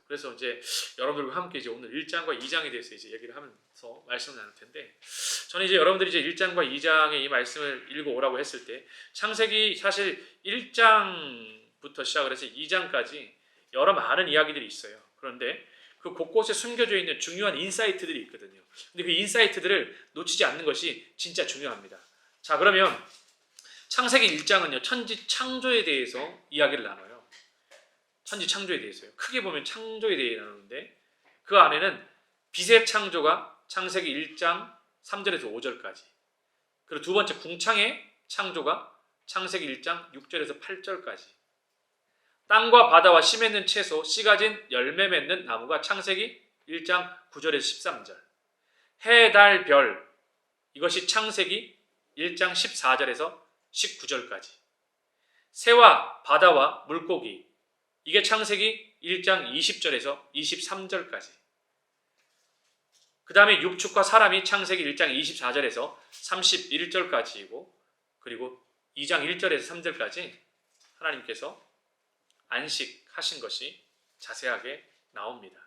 그래서 이제 여러분들과 함께 이제 오늘 1장과 2장에 대해서 이제 얘기를 하면서 말씀을 나눌 텐데, 저는 이제 여러분들이 이제 1장과 2장의 이 말씀을 읽어오라고 했을 때, 창세기 사실 1장부터 시작을 해서 2장까지 여러 많은 이야기들이 있어요. 그런데 그 곳곳에 숨겨져 있는 중요한 인사이트들이 있거든요. 근데 그 인사이트들을 놓치지 않는 것이 진짜 중요합니다. 자, 그러면 창세기 1장은요, 천지 창조에 대해서 이야기를 나눠요. 천지 창조에 대해서요. 크게 보면 창조에 대해 나누는데, 그 안에는 빛의 창조가 창세기 1장 3절에서 5절까지, 그리고 두 번째 궁창의 창조가 창세기 1장 6절에서 8절까지, 땅과 바다와 씨 맺는 채소, 씨 가진 열매 맺는 나무가 창세기 1장 9절에서 13절, 해, 달, 별, 이것이 창세기 1장 14절에서 19절까지, 새와 바다와 물고기, 이게 창세기 1장 20절에서 23절까지, 그 다음에 육축과 사람이 창세기 1장 24절에서 31절까지이고, 그리고 2장 1절에서 3절까지 하나님께서 안식하신 것이 자세하게 나옵니다.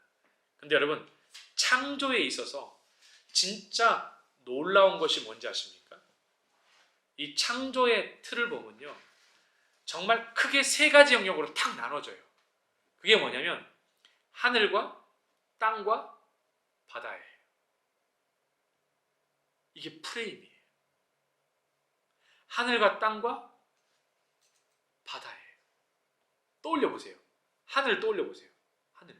근데 여러분, 창조에 있어서 진짜 놀라운 것이 뭔지 아십니까? 이 창조의 틀을 보면요, 정말 크게 세 가지 영역으로 탁 나눠져요. 그게 뭐냐면 하늘과 땅과 바다예요. 이게 프레임이에요. 하늘과 땅과 바다예요. 떠올려 보세요. 하늘 떠올려 보세요. 하늘.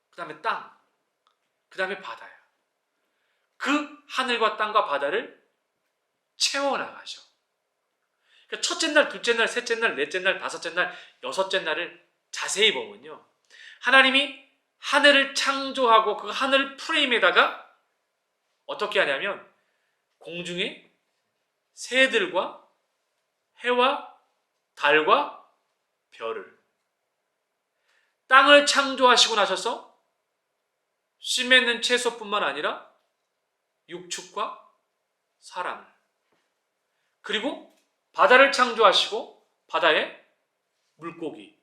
그 다음에 땅. 그 다음에 바다야. 그 하늘과 땅과 바다를 채워나가셔. 그러니까 첫째 날, 둘째 날, 셋째 날, 넷째 날, 다섯째 날, 여섯째 날을 자세히 보면요, 하나님이 하늘을 창조하고 그 하늘 프레임에다가 어떻게 하냐면 공중에 새들과 해와 달과 별을, 땅을 창조하시고 나셔서 씨 맺는 채소뿐만 아니라 육축과 사람을, 그리고 바다를 창조하시고 바다에 물고기,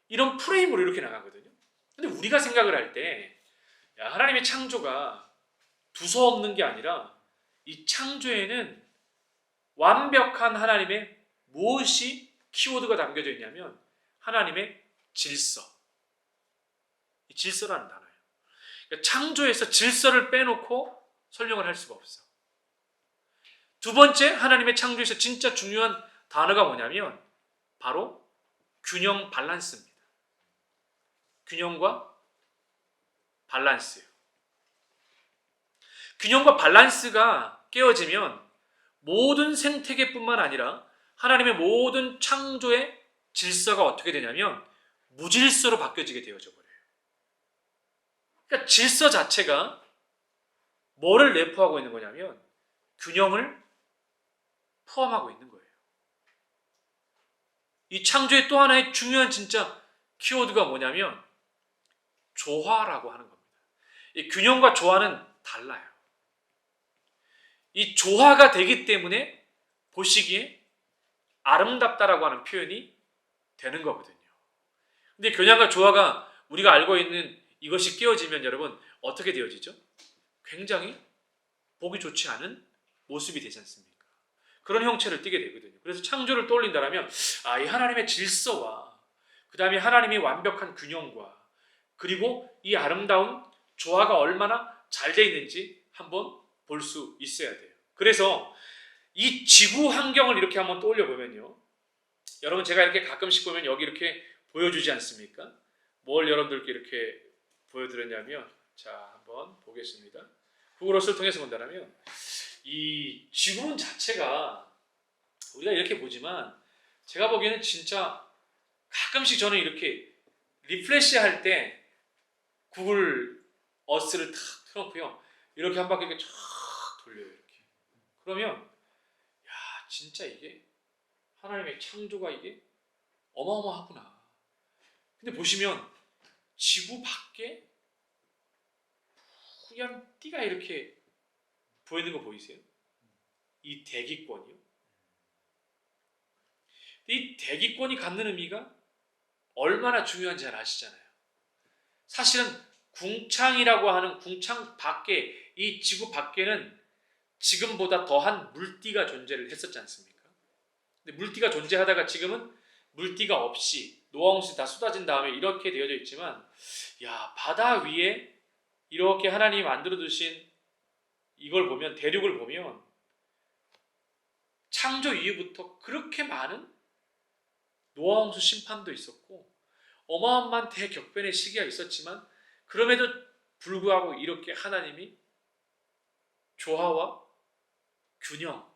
이런 프레임으로 이렇게 나가거든요. 근데 우리가 생각을 할 때, 야, 하나님의 창조가 두서없는 게 아니라 이 창조에는 완벽한 하나님의 무엇이 키워드가 담겨져 있냐면 하나님의 질서. 이 질서라는 단어예요. 그러니까 창조에서 질서를 빼놓고 설명을 할 수가 없어. 두 번째, 하나님의 창조에서 진짜 중요한 단어가 뭐냐면 바로 균형, 밸런스입니다. 균형과 밸런스예요. 균형과 밸런스가 깨어지면 모든 생태계뿐만 아니라 하나님의 모든 창조의 질서가 어떻게 되냐면 무질서로 바뀌어지게 되어져 버려요. 그러니까 질서 자체가 뭐를 내포하고 있는 거냐면 균형을 포함하고 있는 거예요. 이 창조의 또 하나의 중요한 진짜 키워드가 뭐냐면 조화라고 하는 겁니다. 이 균형과 조화는 달라요. 이 조화가 되기 때문에 보시기에 아름답다라고 하는 표현이 되는 거거든요. 근데 균형과 조화가 우리가 알고 있는 이것이 깨어지면 여러분 어떻게 되어지죠? 굉장히 보기 좋지 않은 모습이 되지 않습니까? 그런 형체를 띠게 되거든요. 그래서 창조를 떠올린다면 이 하나님의 질서와 그 다음에 하나님의 완벽한 균형과 그리고 이 아름다운 조화가 얼마나 잘 돼 있는지 한번 볼 수 있어야 돼요. 그래서 이 지구 환경을 이렇게 한번 떠올려 보면요, 여러분 제가 이렇게 가끔씩 보면 여기 이렇게 보여주지 않습니까? 뭘 여러분들께 이렇게 보여드렸냐면, 자 한번 보겠습니다. 구글어스를 통해서 본다면 이 지구본 자체가 우리가 이렇게 보지만 제가 보기에는 진짜 가끔씩 저는 이렇게 리프레시 할 때 구글 어스를 탁 틀어놓고요, 이렇게 한 바퀴 이렇게 쫙 돌려요. 이렇게. 그러면 야, 진짜 이게 하나님의 창조가 이게 어마어마하구나. 근데 보시면 지구 밖에 그냥 띠가 이렇게 보이는 거 보이세요? 이 대기권이요. 이 대기권이 갖는 의미가 얼마나 중요한지 잘 아시잖아요. 사실은 궁창이라고 하는 궁창 밖에, 이 지구 밖에는 지금보다 더한 물띠가 존재를 했었지 않습니까? 근데 물띠가 존재하다가 지금은 물띠가 없이 노홍수가 다 쏟아진 다음에 이렇게 되어져 있지만, 야, 바다 위에 이렇게 하나님이 만들어 두신 이걸 보면, 대륙을 보면 창조 이후부터 그렇게 많은 노아홍수 심판도 있었고 어마어마한 대격변의 시기가 있었지만, 그럼에도 불구하고 이렇게 하나님이 조화와 균형,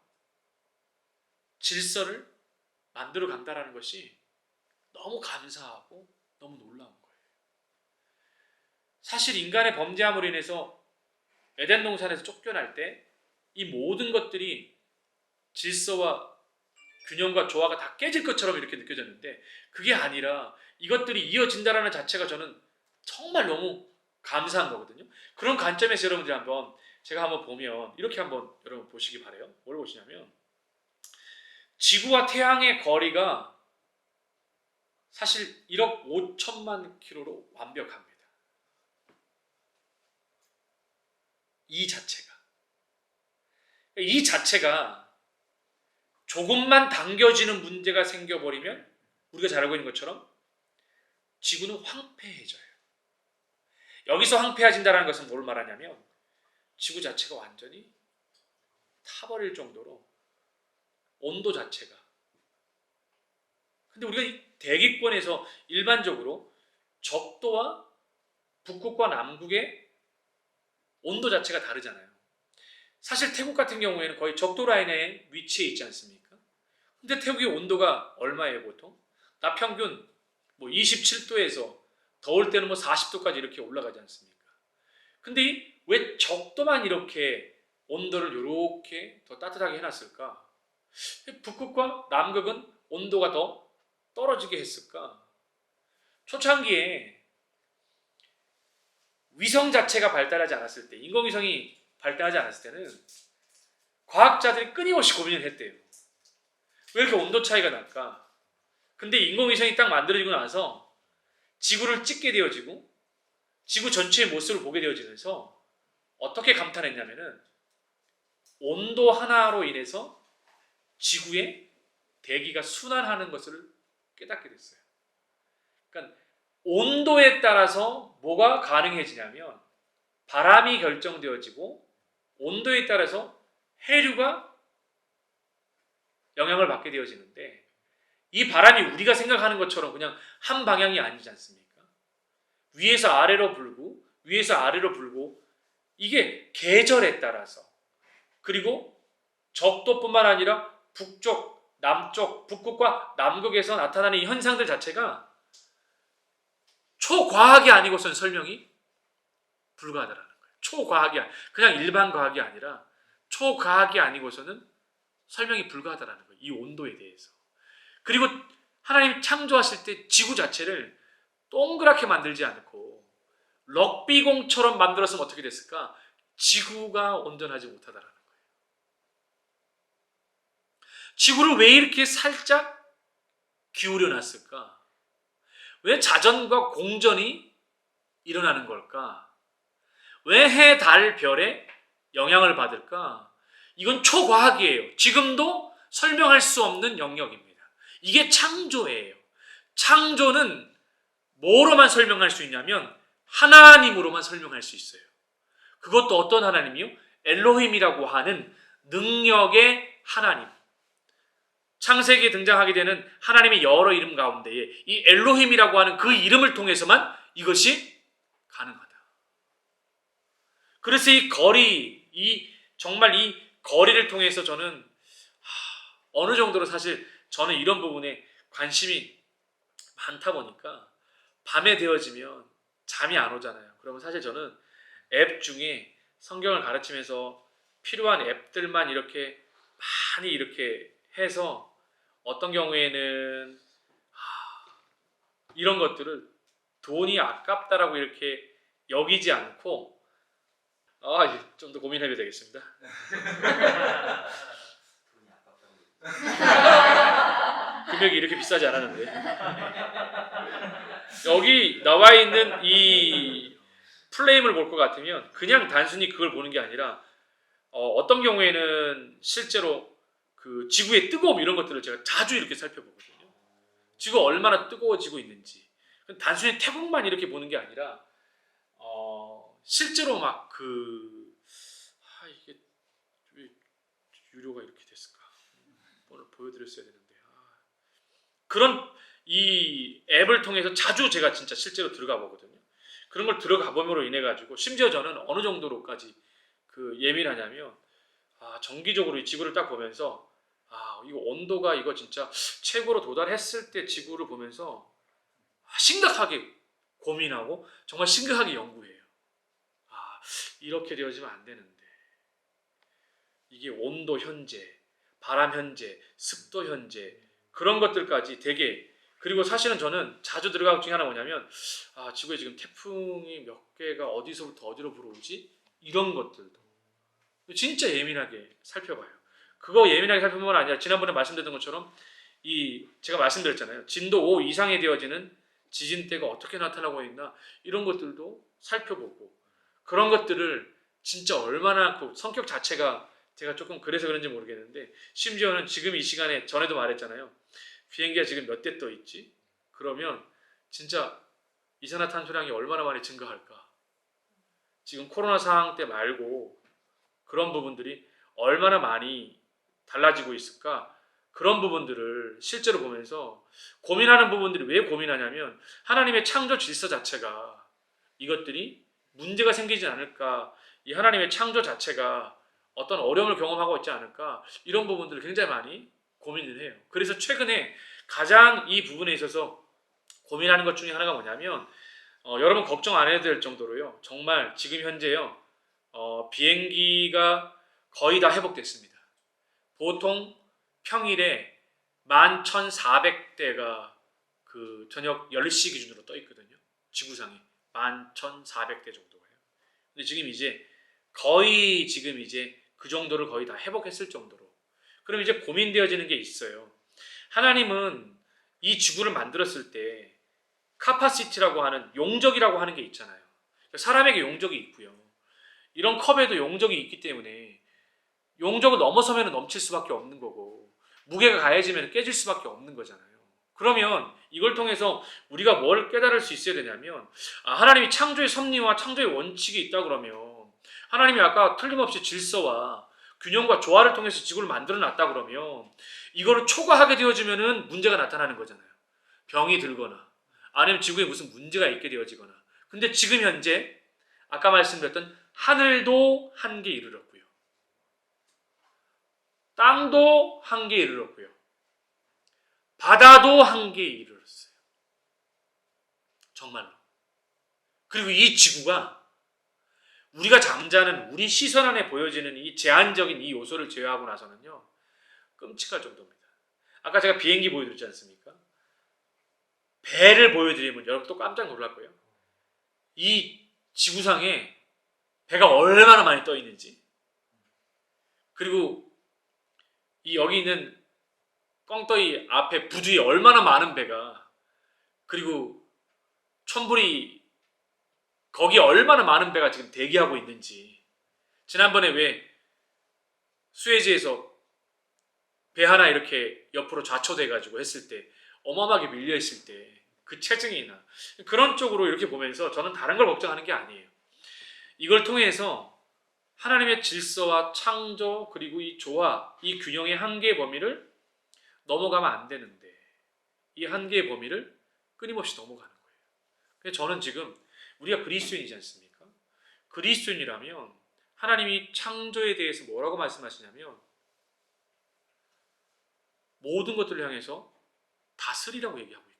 질서를 만들어 간다는 것이 너무 감사하고 너무 놀라운 거예요. 사실 인간의 범죄함으로 인해서 에덴 동산에서 쫓겨날 때 이 모든 것들이 질서와 균형과 조화가 다 깨질 것처럼 이렇게 느껴졌는데, 그게 아니라 이것들이 이어진다는 자체가 저는 정말 너무 감사한 거거든요. 그런 관점에서 여러분들이 한번, 제가 한번 보면 이렇게 한번 여러분 보시기 바래요. 뭘 보시냐면, 지구와 태양의 거리가 사실 1억 5천만 킬로로 완벽합니다. 이 자체가 조금만 당겨지는 문제가 생겨버리면 우리가 잘 알고 있는 것처럼 지구는 황폐해져요. 여기서 황폐해진다는 것은 뭘 말하냐면, 지구 자체가 완전히 타버릴 정도로 온도 자체가. 근데 우리가 이 대기권에서 일반적으로 적도와 북극과 남극의 온도 자체가 다르잖아요. 사실 태국 같은 경우에는 거의 적도 라인에 위치해 있지 않습니까? 근데 태국의 온도가 얼마예요, 보통? 낮 평균 27도에서 더울 때는 40도까지 이렇게 올라가지 않습니까? 근데 왜 적도만 이렇게 온도를 이렇게 더 따뜻하게 해놨을까? 북극과 남극은 온도가 더 떨어지게 했을까? 초창기에 위성 자체가 발달하지 않았을 때, 인공위성이 발달하지 않았을 때는 과학자들이 끊임없이 고민을 했대요. 왜 이렇게 온도 차이가 날까? 근데 인공위성이 딱 만들어지고 나서 지구를 찍게 되어지고 지구 전체의 모습을 보게 되어지면서 어떻게 감탄했냐면은, 온도 하나로 인해서 지구의 대기가 순환하는 것을 깨닫게 됐어요. 그러니까 온도에 따라서 뭐가 가능해지냐면, 바람이 결정되어지고 온도에 따라서 해류가 영향을 받게 되어지는데, 이 바람이 우리가 생각하는 것처럼 그냥 한 방향이 아니지 않습니까? 위에서 아래로 불고 위에서 아래로 불고, 이게 계절에 따라서, 그리고 적도뿐만 아니라 북쪽, 남쪽, 북극과 남극에서 나타나는 이 현상들 자체가 초과학이 아니고선 설명이 불가하다라는 거예요. 초과학이, 그냥 일반 과학이 아니라 초과학이 아니고서는 설명이 불가하다라는 거예요. 이 온도에 대해서. 그리고 하나님이 창조하실 때 지구 자체를 동그랗게 만들지 않고 럭비공처럼 만들었으면 어떻게 됐을까? 지구가 온전하지 못하다라는 거예요. 지구를 왜 이렇게 살짝 기울여 놨을까? 왜 자전과 공전이 일어나는 걸까? 왜 해, 달, 별에 영향을 받을까? 이건 초과학이에요. 지금도 설명할 수 없는 영역입니다. 이게 창조예요. 창조는 뭐로만 설명할 수 있냐면 하나님으로만 설명할 수 있어요. 그것도 어떤 하나님이요? 엘로힘이라고 하는 능력의 하나님. 창세기에 등장하게 되는 하나님의 여러 이름 가운데에 이 엘로힘이라고 하는 그 이름을 통해서만 이것이 가능하다. 그래서 정말 이 거리를 통해서 저는 어느 정도로, 사실 저는 이런 부분에 관심이 많다 보니까 밤에 되어지면 잠이 안 오잖아요. 그러면 사실 저는 앱 중에 성경을 가르치면서 필요한 앱들만 이렇게 많이 이렇게 해서, 어떤 경우에는 이런 것들을 돈이 아깝다라고 이렇게 여기지 않고, 좀 더 고민해야 되겠습니다. 금액이 이렇게 비싸지 않았는데. 여기 나와 있는 이 플레임을 볼 것 같으면 그냥 단순히 그걸 보는 게 아니라 어떤 경우에는 실제로 그 지구의 뜨거움 이런 것들을 제가 자주 이렇게 살펴보거든요. 지구가 얼마나 뜨거워지고 있는지. 단순히 태국만 이렇게 보는 게 아니라 실제로 이게 왜 유료가 이렇게 됐을까? 오늘 보여드렸어야 되는데 그런 이 앱을 통해서 자주 제가 진짜 실제로 들어가 보거든요. 그런 걸 들어가 봄으로 인해 가지고 심지어 저는 어느 정도로까지 그 예민하냐면 정기적으로 이 지구를 딱 보면서 이거 온도가 이거 진짜 최고로 도달했을 때 지구를 보면서 심각하게 고민하고 정말 심각하게 연구해요. 이렇게 되어지면 안 되는데 이게 온도 현재, 바람 현재, 습도 현재 그런 것들까지 되게 그리고 사실은 저는 자주 들어가는 것 중에 하나 뭐냐면 지구에 지금 태풍이 몇 개가 어디서부터 어디로 불어오지? 이런 것들도 진짜 예민하게 살펴봐요. 그거 예민하게 살펴보는 건 아니라 지난번에 말씀드렸던 것처럼 제가 말씀드렸잖아요. 진도 5 이상에 되어지는 지진대가 어떻게 나타나고 있나 이런 것들도 살펴보고 그런 것들을 진짜 얼마나 그 성격 자체가 제가 조금 그래서 그런지 모르겠는데 심지어는 지금 이 시간에 전에도 말했잖아요. 비행기가 지금 몇 대 떠 있지? 그러면 진짜 이산화탄소량이 얼마나 많이 증가할까? 지금 코로나 상황 때 말고 그런 부분들이 얼마나 많이 달라지고 있을까? 그런 부분들을 실제로 보면서 고민하는 부분들이 왜 고민하냐면 하나님의 창조 질서 자체가 이것들이 문제가 생기지 않을까? 이 하나님의 창조 자체가 어떤 어려움을 경험하고 있지 않을까? 이런 부분들을 굉장히 많이 고민을 해요. 그래서 최근에 가장 이 부분에 있어서 고민하는 것 중에 하나가 뭐냐면 여러분 걱정 안 해도 될 정도로요. 정말 지금 현재요. 비행기가 거의 다 회복됐습니다. 보통 평일에 11,400대가 그 저녁 10시 기준으로 떠 있거든요. 지구상에 11,400대 정도가요. 근데 지금 이제 거의 그 정도를 거의 다 회복했을 정도로. 그럼 이제 고민되어지는 게 있어요. 하나님은 이 지구를 만들었을 때 카파시티라고 하는 용적이라고 하는 게 있잖아요. 사람에게 용적이 있고요. 이런 컵에도 용적이 있기 때문에 용적을 넘어서면 넘칠 수밖에 없는 거고 무게가 가해지면 깨질 수밖에 없는 거잖아요. 그러면 이걸 통해서 우리가 뭘 깨달을 수 있어야 되냐면 하나님이 창조의 섭리와 창조의 원칙이 있다 그러면 하나님이 아까 틀림없이 질서와 균형과 조화를 통해서 지구를 만들어 놨다 그러면 이거를 초과하게 되어지면 문제가 나타나는 거잖아요. 병이 들거나 아니면 지구에 무슨 문제가 있게 되어지거나. 근데 지금 현재 아까 말씀드렸던 하늘도 한계에 이르렀고요. 땅도 한계에 이르렀고요. 바다도 한계에 이르렀어요. 정말로. 그리고 이 지구가 우리가 잠자는 우리 시선 안에 보여지는 이 제한적인 이 요소를 제외하고 나서는요. 끔찍할 정도입니다. 아까 제가 비행기 보여드렸지 않습니까? 배를 보여드리면 여러분 또 깜짝 놀랄 거예요. 이 지구상에 배가 얼마나 많이 떠 있는지 그리고 이 여기 있는 꽝떠이 앞에 부두에 얼마나 많은 배가 그리고 촌불이 거기에 얼마나 많은 배가 지금 대기하고 있는지 지난번에 왜 수에즈에서 배 하나 이렇게 옆으로 좌초돼가지고 했을 때 어마어마하게 밀려있을 때 그 체증이나 그런 쪽으로 이렇게 보면서 저는 다른 걸 걱정하는 게 아니에요. 이걸 통해서 하나님의 질서와 창조 그리고 이 조화, 이 균형의 한계의 범위를 넘어가면 안 되는데 이 한계의 범위를 끊임없이 넘어가는 거예요. 그래서 저는 지금 우리가 그리스도인이지 않습니까? 그리스도인이라면 하나님이 창조에 대해서 뭐라고 말씀하시냐면 모든 것들을 향해서 다스리라고 얘기하고 있거든요.